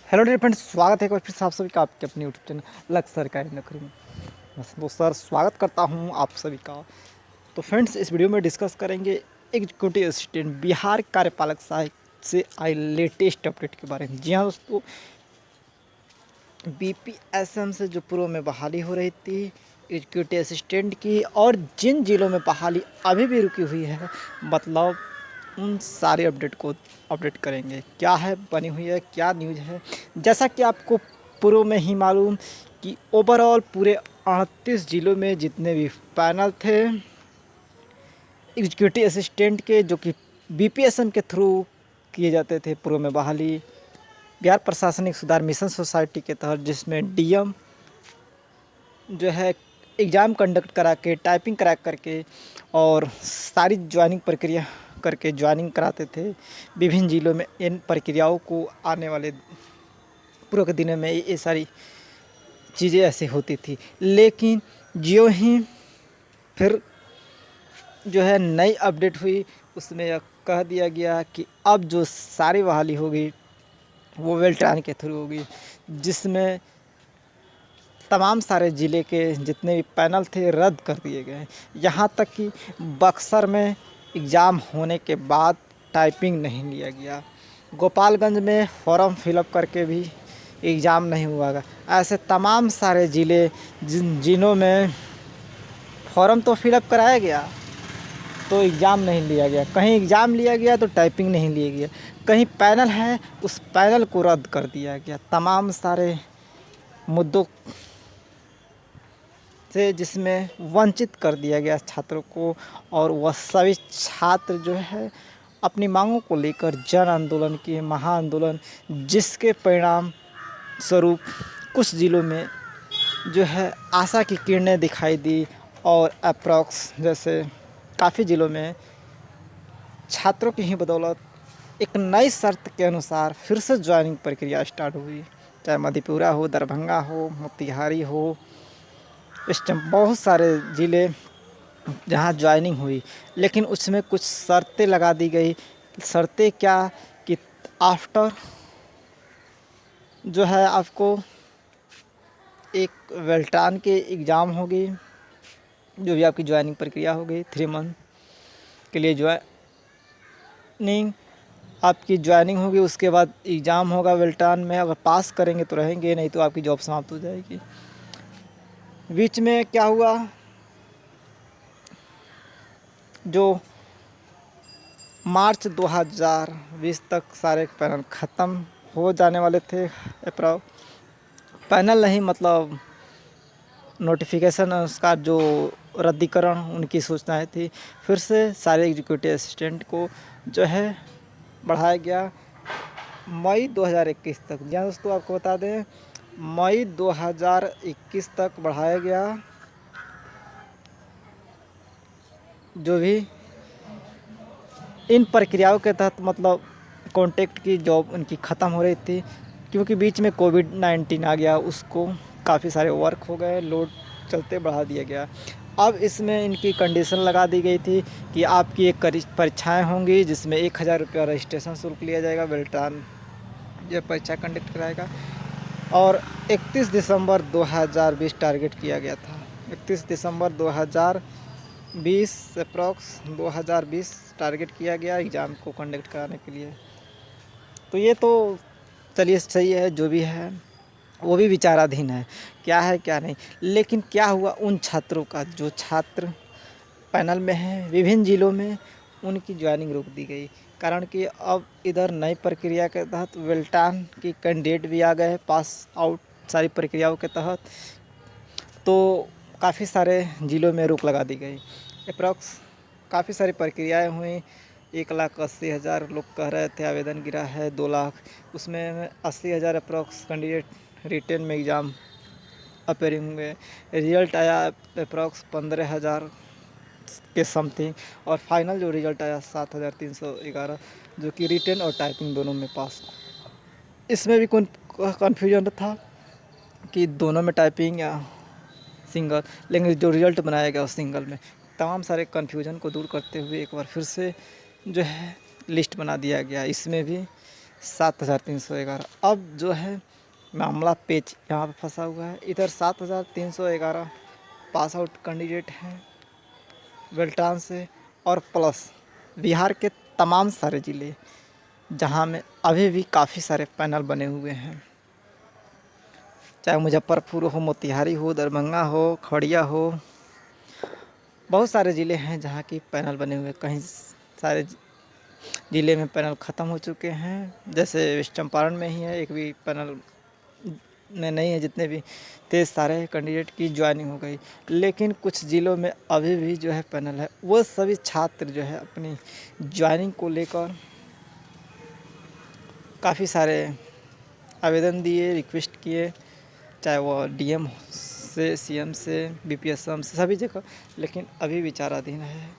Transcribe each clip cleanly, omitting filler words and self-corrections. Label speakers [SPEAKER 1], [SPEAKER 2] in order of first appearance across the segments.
[SPEAKER 1] Hello dear friends, स्वागत है एक बार फिर से आप सभी का आपके अपने यूट्यूब चैनल लक्ष्य सरकारी नौकरी में। बस दोस्त सर, स्वागत करता हूं आप सभी का। तो फ्रेंड्स, इस वीडियो में डिस्कस करेंगे एग्जीक्यूटिव असिस्टेंट बिहार कार्यपालक सहायक से आए लेटेस्ट अपडेट के बारे में। जी हाँ दोस्तों, बीपीएसएम से जो पूर्व में बहाली हो रही थी एग्जीक्यूटिव असिस्टेंट की, और जिन जिलों में बहाली अभी भी रुकी हुई है, मतलब उन सारे अपडेट को अपडेट करेंगे। क्या है बनी हुई है, क्या न्यूज़ है। जैसा कि आपको पूर्व में ही मालूम कि ओवरऑल पूरे 38 जिलों में जितने भी पैनल थे एग्जीक्यूटिव असिस्टेंट के, जो कि बीपीएसएम के थ्रू किए जाते थे पूर्व में बहाली, बिहार प्रशासनिक सुधार मिशन सोसाइटी के तहत, जिसमें डीएम जो है एग्ज़ाम कंडक्ट करा के, टाइपिंग करा करके और सारी ज्वाइनिंग प्रक्रिया करके ज्वाइनिंग कराते थे विभिन्न जिलों में। इन प्रक्रियाओं को आने वाले पूर्व के दिनों में ये सारी चीज़ें ऐसे होती थी, लेकिन जो ही फिर जो है नई अपडेट हुई, उसमें यह कह दिया गया कि अब जो सारी बहाली होगी वो वेल्ट्रान के थ्रू होगी, जिसमें तमाम सारे ज़िले के जितने भी पैनल थे रद्द कर दिए गए। यहाँ तक कि बक्सर में एग्ज़ाम होने के बाद टाइपिंग नहीं लिया गया, गोपालगंज में फॉर्म फिलअप करके भी एग्ज़ाम नहीं हुआ। ऐसे तमाम सारे ज़िले जिनों में फॉर्म तो फिलअप कराया गया तो एग्ज़ाम नहीं लिया गया, कहीं एग्ज़ाम लिया गया तो टाइपिंग नहीं लिया गया, कहीं पैनल है उस पैनल को रद्द कर दिया गया। तमाम सारे मुद्दों से जिसमें वंचित कर दिया गया छात्रों को, और वह सभी छात्र जो है अपनी मांगों को लेकर जन आंदोलन किए, महाआंदोलन, जिसके परिणाम स्वरूप कुछ ज़िलों में जो है आशा की किरणें दिखाई दी, और अप्रॉक्स जैसे काफ़ी ज़िलों में छात्रों की ही बदौलत एक नई शर्त के अनुसार फिर से ज्वाइनिंग प्रक्रिया स्टार्ट हुई। चाहे मधेपुरा हो, दरभंगा हो, मोतिहारी हो, इस टाइम बहुत सारे ज़िले जहाँ ज्वाइनिंग हुई, लेकिन उसमें कुछ शर्तें लगा दी गई। शर्तें क्या कि आफ्टर जो है आपको एक वेल्टान के एग्ज़ाम होगी, जो भी आपकी ज्वाइनिंग प्रक्रिया होगी 3 मंथ के लिए ज्वाइनिंग आपकी ज्वाइनिंग होगी। उसके बाद एग्ज़ाम होगा वेल्टान में, अगर पास करेंगे तो रहेंगे, नहीं तो आपकी जॉब समाप्त हो जाएगी। बीच में क्या हुआ, जो मार्च 2020 तक सारे पैनल ख़त्म हो जाने वाले थे, पैनल नहीं मतलब नोटिफिकेशन उसका जो रद्दीकरण उनकी सूचनाएं थी, फिर से सारे एग्जीक्यूटिव असिस्टेंट को जो है बढ़ाया गया मई 2021 तक। जी हाँ दोस्तों, आपको बता दें मई 2021 तक बढ़ाया गया। जो भी इन प्रक्रियाओं के तहत मतलब कॉन्ट्रैक्ट की जॉब उनकी ख़त्म हो रही थी, क्योंकि बीच में कोविड-19 आ गया, उसको काफ़ी सारे वर्क हो गए, लोड चलते बढ़ा दिया गया। अब इसमें इनकी कंडीशन लगा दी गई थी कि आपकी एक परीक्षाएँ होंगी, जिसमें 1000 रुपया रजिस्ट्रेशन शुल्क लिया जाएगा, वेल्टान यह परीक्षा कंडक्ट कराएगा, और 31 दिसंबर 2020 टारगेट किया गया था। 31 दिसंबर 2020 अप्रॉक्स 2020 टारगेट किया गया एग्ज़ाम को कंडक्ट कराने के लिए। तो ये तो चलिए सही है, जो भी है वो भी विचाराधीन है, क्या है क्या नहीं। लेकिन क्या हुआ उन छात्रों का जो छात्र पैनल में हैं विभिन्न ज़िलों में, उनकी ज्वाइनिंग रोक दी गई, कारण कि अब इधर नई प्रक्रिया के तहत वेल्टान की कैंडिडेट भी आ गए हैं पास आउट सारी प्रक्रियाओं के तहत, तो काफ़ी सारे ज़िलों में रोक लगा दी गई। अप्रॉक्स काफ़ी सारी प्रक्रियाएं हुई। 1,80,000 लोग कह रहे थे आवेदन गिरा है, 2 लाख, उसमें 80,000 अप्रॉक्स कैंडिडेट रिटेन में एग्ज़ाम अपेयरिंग हुए। रिजल्ट आया अप्रॉक्स 15,000 के समथिंग, और फाइनल जो रिज़ल्ट आया 7,311, जो कि रिटेन और टाइपिंग दोनों में पास। इसमें भी कन्फ्यूजन था कि दोनों में टाइपिंग या सिंगल, लेकिन जो रिज़ल्ट बनाया गया उस सिंगल में। तमाम सारे कन्फ्यूजन को दूर करते हुए एक बार फिर से जो है लिस्ट बना दिया गया। इसमें भी 7,311। अब जो है मामला पेच यहाँ पे फंसा हुआ है। इधर 7,311 पास आउट कैंडिडेट हैं बेल्टान से, और प्लस बिहार के तमाम सारे ज़िले जहाँ में अभी भी काफ़ी सारे पैनल बने हुए हैं, चाहे मुजफ्फरपुर हो, मोतिहारी हो, दरभंगा हो, खगड़िया हो। बहुत सारे ज़िले हैं जहाँ की पैनल बने हुए हैं। कहीं सारे ज़िले में पैनल ख़त्म हो चुके हैं, जैसे वेस्ट चंपारण में ही है, एक भी पैनल में नहीं है। जितने भी तेज़ सारे कैंडिडेट की ज्वाइनिंग हो गई, लेकिन कुछ ज़िलों में अभी भी जो है पैनल है। वो सभी छात्र जो है अपनी ज्वाइनिंग को लेकर काफ़ी सारे आवेदन दिए, रिक्वेस्ट किए, चाहे वो डीएम से, सीएम से, बीपीएसएम से, सभी जगह, लेकिन अभी विचाराधीन है।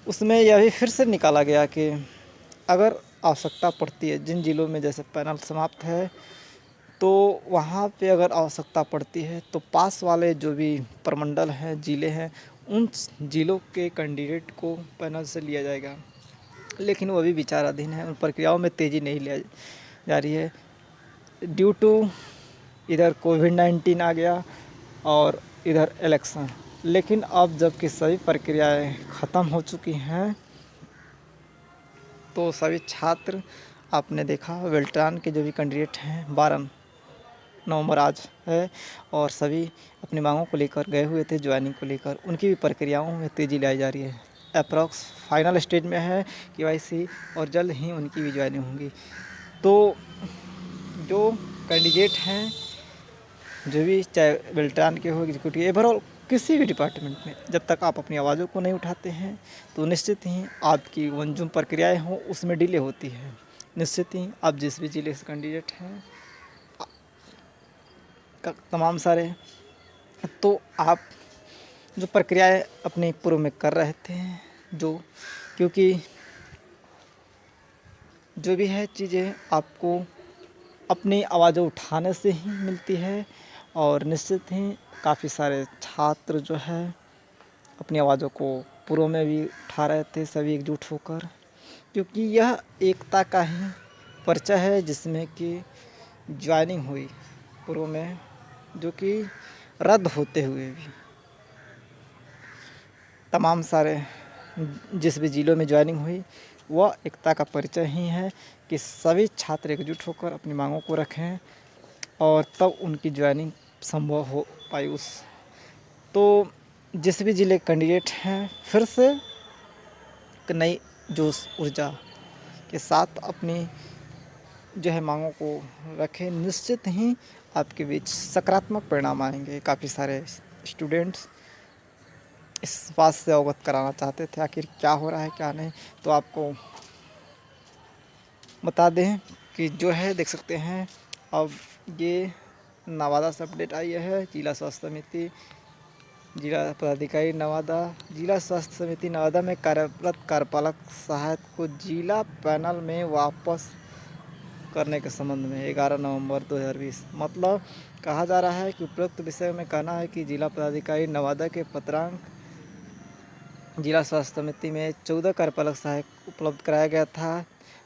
[SPEAKER 1] उसमें यह भी फिर से निकाला गया कि अगर आवश्यकता पड़ती है, जिन ज़िलों में जैसे पैनल समाप्त है तो वहाँ पे अगर आवश्यकता पड़ती है तो पास वाले जो भी प्रमंडल हैं, ज़िले हैं, उन ज़िलों के कैंडिडेट को पैनल से लिया जाएगा। लेकिन वो अभी विचाराधीन है, उन प्रक्रियाओं में तेज़ी नहीं लिया जा रही है ड्यू टू इधर कोविड-19 आ गया और इधर इलेक्शन। लेकिन अब जबकि सभी प्रक्रियाएं ख़त्म हो चुकी हैं तो सभी छात्र, आपने देखा बेल्ट्रान के जो भी कैंडिडेट हैं, 12 नवंबर आज है, और सभी अपनी मांगों को लेकर गए हुए थे, ज्वाइनिंग को लेकर। उनकी भी प्रक्रियाओं में तेज़ी लाई जा रही है। अप्रॉक्स फाइनल स्टेज में है केवाईसी, और जल्द ही उनकी भी ज्वाइनिंग होगी। तो जो कैंडिडेट हैं, जो भी, चाहे बेल्ट्रान के हो, एग्जीक्यूटिव, ओवरऑल किसी भी डिपार्टमेंट में, जब तक आप अपनी आवाज़ों को नहीं उठाते हैं तो निश्चित ही आपकी मंजूम प्रक्रियाएँ हों उसमें डिले होती है। निश्चित ही आप जिस भी ज़िले से कैंडिडेट हैं तमाम सारे, तो आप जो प्रक्रियाएँ अपनी पूर्व में कर रहे थे, जो, क्योंकि जो भी है चीज़ें आपको अपनी आवाज़ें उठाने से ही मिलती है, और निश्चित ही काफ़ी सारे छात्र जो है अपनी आवाज़ों को पूर्व में भी उठा रहे थे, सभी एकजुट होकर, क्योंकि यह एकता का ही परिचय है जिसमें कि ज्वाइनिंग हुई पूर्व में, जो कि रद्द होते हुए भी तमाम सारे जिस भी ज़िलों में ज्वाइनिंग हुई, वह एकता का परिचय ही है कि सभी छात्र एकजुट होकर अपनी मांगों को रखें, और तब उनकी ज्वाइनिंग संभव हो पाई। उस तो जिस भी ज़िले कैंडिडेट हैं, फिर से एक नई जोश ऊर्जा के साथ अपनी जो है मांगों को रखें। निश्चित ही आपके बीच सकारात्मक परिणाम आएंगे। काफ़ी सारे स्टूडेंट्स इस बात से अवगत कराना चाहते थे आखिर क्या हो रहा है क्या नहीं। तो आपको बता दें कि जो है, देख सकते हैं, अब ये नवादा से अपडेट आई है। जिला स्वास्थ्य समिति, जिला पदाधिकारी नवादा, जिला स्वास्थ्य समिति नवादा में कार्यरत कार्यपालक सहायक को जिला पैनल में वापस करने के संबंध में 11 नवंबर 2020। मतलब कहा जा रहा है कि उपरोक्त विषय में कहना है कि जिला पदाधिकारी नवादा के पत्रांक जिला स्वास्थ्य समिति में 14 कार्यपालक सहायक उपलब्ध कराया गया था।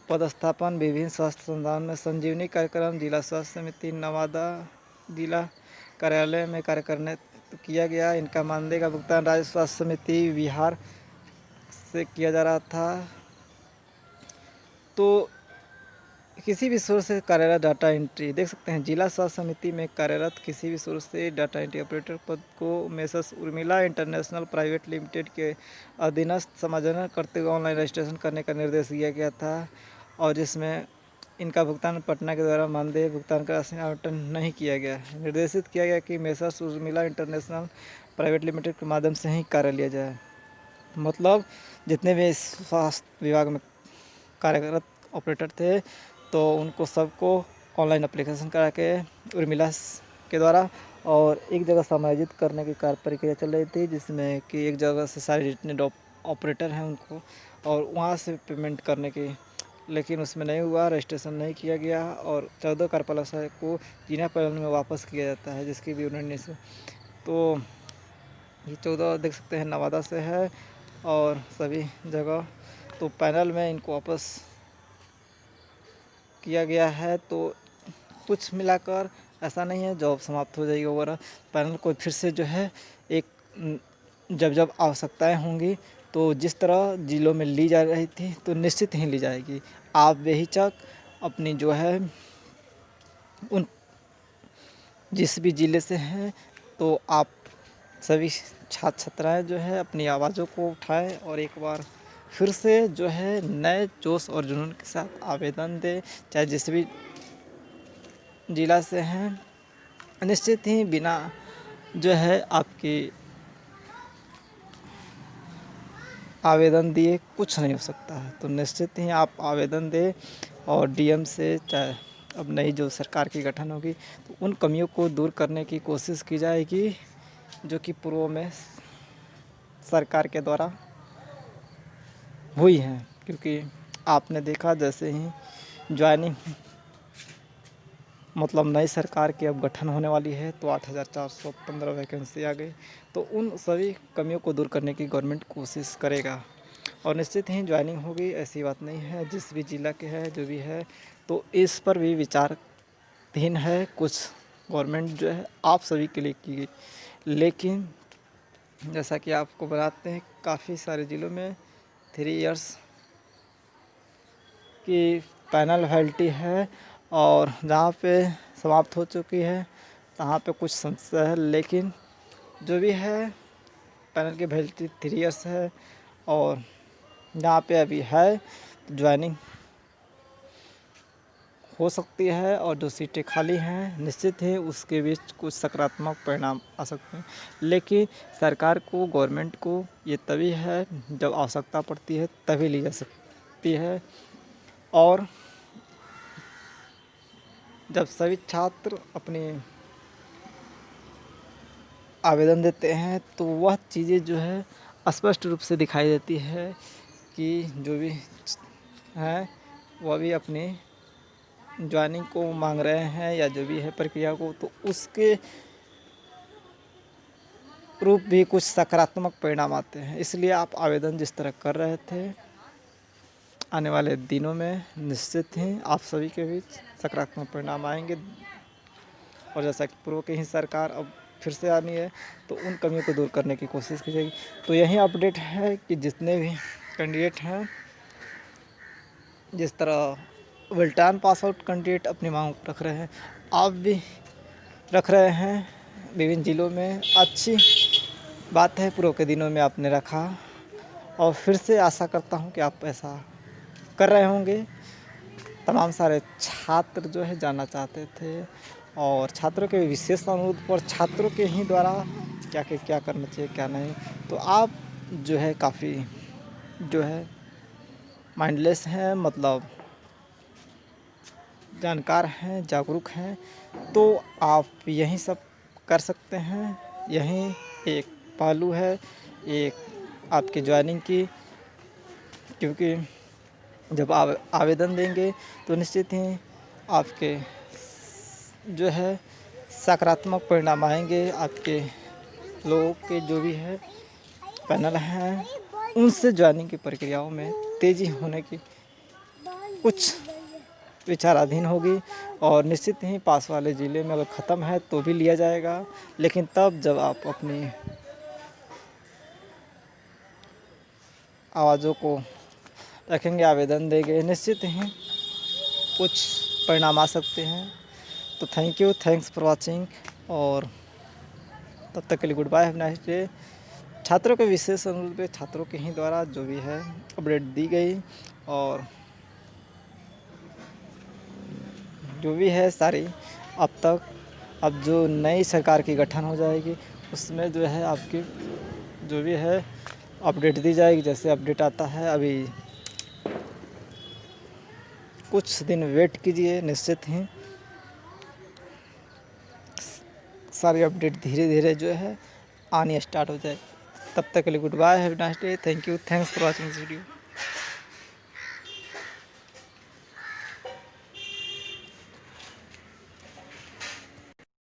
[SPEAKER 1] पदस्थापन विभिन्न स्वास्थ्य संस्थान में संजीवनी कार्यक्रम जिला स्वास्थ्य समिति नवादा जिला कार्यालय में कार्य करने किया गया। इनका मानदेय का भुगतान राज्य स्वास्थ्य समिति बिहार से किया जा रहा था। तो किसी भी सोर्स से कार्यरत डाटा एंट्री, देख सकते हैं, जिला स्वास्थ्य समिति में कार्यरत किसी भी सोर्स से डाटा एंट्री ऑपरेटर पद को messrs Urmila international private limited के अधीनस्थ समायोजन करते हुए ऑनलाइन रजिस्ट्रेशन करने का निर्देश दिया गया था, और जिसमें इनका भुगतान पटना के द्वारा मानदेय भुगतान का आवंटन नहीं किया गया। निर्देशित किया गया कि messrs Urmila international private limited के माध्यम से ही कार्य लिया जाए। मतलब जितने भी स्वास्थ्य विभाग में कार्यरत ऑपरेटर थे तो उनको सबको ऑनलाइन एप्लीकेशन करा के उर्मिला के द्वारा और एक जगह समायोजित करने की कार्य प्रक्रिया चल रही थी, जिसमें कि एक जगह से सारे जितने ऑपरेटर हैं उनको और वहाँ से पेमेंट करने की, लेकिन उसमें नहीं हुआ, रजिस्ट्रेशन नहीं किया गया और 14 कार्यपालक को जिला पैनल में वापस किया जाता है, जिसकी भी 19 से। तो ये 14 देख सकते हैं नवादा से है और सभी जगह। तो पैनल में इनको वापस किया गया है, तो कुछ मिलाकर ऐसा नहीं है जॉब समाप्त हो जाएगी वगैरह। पैनल को फिर से जो है एक जब जब आवश्यकताएं होंगी तो जिस तरह ज़िलों में ली जा रही थी तो निश्चित ही ली जाएगी। आप बेहिचक अपनी जो है उन जिस भी ज़िले से हैं तो आप सभी छात्र छात्राएँ जो है अपनी आवाज़ों को उठाएं और एक बार फिर से जो है नए जोश और जुनून के साथ आवेदन दें, चाहे जिस भी ज़िला से हैं। निश्चित ही बिना जो है आपकी आवेदन दिए कुछ नहीं हो सकता है, तो निश्चित ही आप आवेदन दें और डीएम से, चाहे अब नई जो सरकार की गठन होगी तो उन कमियों को दूर करने की कोशिश की जाएगी जो कि पूर्व में सरकार के द्वारा हुई हैं। क्योंकि आपने देखा जैसे ही ज्वाइनिंग मतलब नई सरकार की अब गठन होने वाली है तो 8,415 वैकेंसी आ गई, तो उन सभी कमियों को दूर करने की गवर्नमेंट कोशिश करेगा और निश्चित ही ज्वाइनिंग होगी, ऐसी बात नहीं है। जिस भी ज़िला के है जो भी है तो इस पर भी विचाराधीन है, कुछ गवर्नमेंट जो है आप सभी के लिए की गई, लेकिन जैसा कि आपको बताते हैं काफ़ी सारे ज़िलों में 3 इयर्स की पैनल वैलिडिटी है और जहाँ पे समाप्त हो चुकी है तहाँ पे कुछ संशय है, लेकिन जो भी है पैनल की वैलिडिटी 3 इयर्स है और जहाँ पे अभी है ज्वाइनिंग हो सकती है और जो सीटें खाली हैं निश्चित ही उसके बीच कुछ सकारात्मक परिणाम आ सकते हैं। लेकिन सरकार को, गवर्नमेंट को ये तभी है जब आवश्यकता पड़ती है तभी ली जा सकती है और जब सभी छात्र अपने आवेदन देते हैं तो वह चीज़ें जो है स्पष्ट रूप से दिखाई देती है कि जो भी हैं वह भी अपनी ज्वाइनिंग को मांग रहे हैं या जो भी है प्रक्रिया को, तो उसके रूप भी कुछ सकारात्मक परिणाम आते हैं। इसलिए आप आवेदन जिस तरह कर रहे थे आने वाले दिनों में निश्चित ही आप सभी के बीच सकारात्मक परिणाम आएंगे और जैसा कि पूर्व की ही सरकार अब फिर से आनी है तो उन कमियों को दूर करने की कोशिश की जाएगी। तो यही अपडेट है कि जितने भी कैंडिडेट हैं, जिस तरह विल्टान पास आउट कैंडिडेट अपनी मांग रख रहे हैं, आप भी रख रहे हैं विभिन्न ज़िलों में। अच्छी बात है, पूर्व के दिनों में आपने रखा और फिर से आशा करता हूं कि आप ऐसा कर रहे होंगे। तमाम सारे छात्र जो है जानना चाहते थे और छात्रों के विशेष अनुरोध पर छात्रों के ही द्वारा क्या करना चाहिए क्या नहीं, तो आप जो है काफ़ी जो है माइंडलेस हैं, मतलब जानकार हैं, जागरूक हैं, तो आप यही सब कर सकते हैं। यही एक पहलू है एक आपकी ज्वाइनिंग की, क्योंकि जब आप आवेदन देंगे तो निश्चित ही आपके जो है सकारात्मक परिणाम आएंगे। आपके लोगों के जो भी है पैनल हैं उनसे ज्वाइनिंग की प्रक्रियाओं में तेज़ी होने की कुछ विचाराधीन होगी और निश्चित ही पास वाले ज़िले में अगर ख़त्म है तो भी लिया जाएगा, लेकिन तब जब आप अपनी आवाज़ों को रखेंगे, आवेदन देंगे, निश्चित ही कुछ परिणाम आ सकते हैं। तो थैंक्स फॉर वाचिंग और तब तक के लिए goodbye, have nice day. छात्रों के विशेष अनुरोध पे छात्रों के ही द्वारा जो भी है अपडेट दी गई और जो भी है सारी अब जो नई सरकार की गठन हो जाएगी उसमें जो है आपकी जो भी है अपडेट दी जाएगी। जैसे अपडेट आता है, अभी कुछ दिन वेट कीजिए, निश्चित ही सारी अपडेट धीरे धीरे जो है आनी स्टार्ट हो जाए। तब तक के लिए goodbye, have nice day, thanks for watching this video.